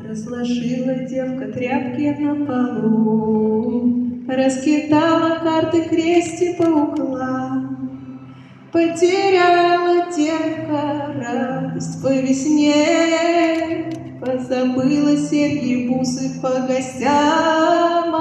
Разложила девка тряпки на полу, раскидала карты, крести по углам. Потеряла девка радость по весне, позабыла серьги, бусы по гостям.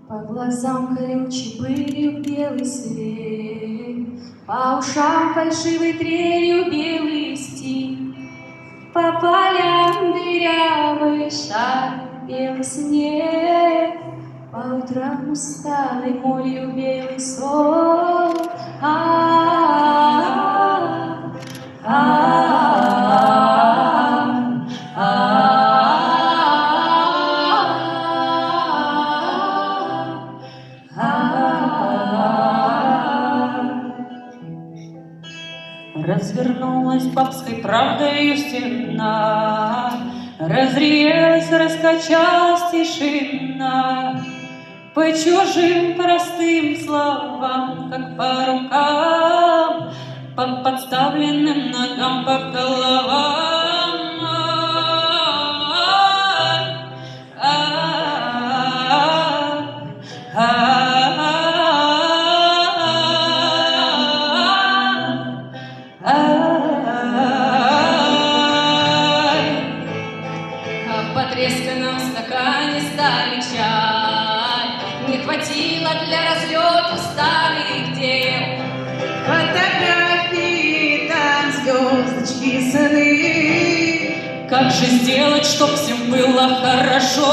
По глазам колючей пылью белый свет, по ушам фальшивой трелью белый стих, по полям дырявый шар белый снег, по утрам усталый молью белый сон. Развернулась бабской правдою стена, разрелась, раскачалась тишина. По чужим простым словам, как по рукам, по подставленным ногам, по головам. В потресканном стакане старый чай, не хватило для разлета старых дел. Фотографии, там звездочки, сны. Как же сделать, чтоб всем было хорошо?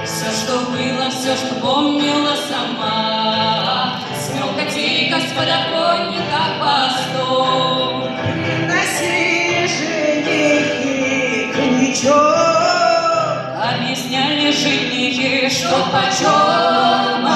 Все, что было, все, что помнила сама, смелкати-ка с подоконника постом. Приносили женихи крючок, Объясняли женихи, что почем.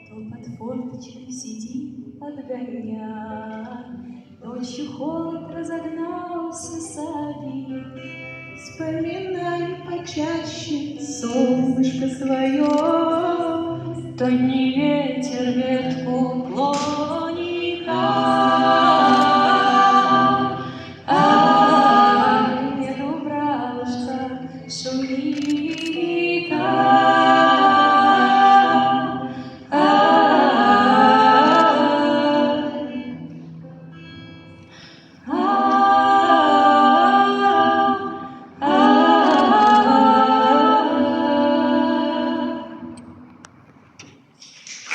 Кто под форточкой сидит, отгоняя, ночью холод разогнался садик. вспоминай почаще солнышко свое. То не ветер ветку клонит,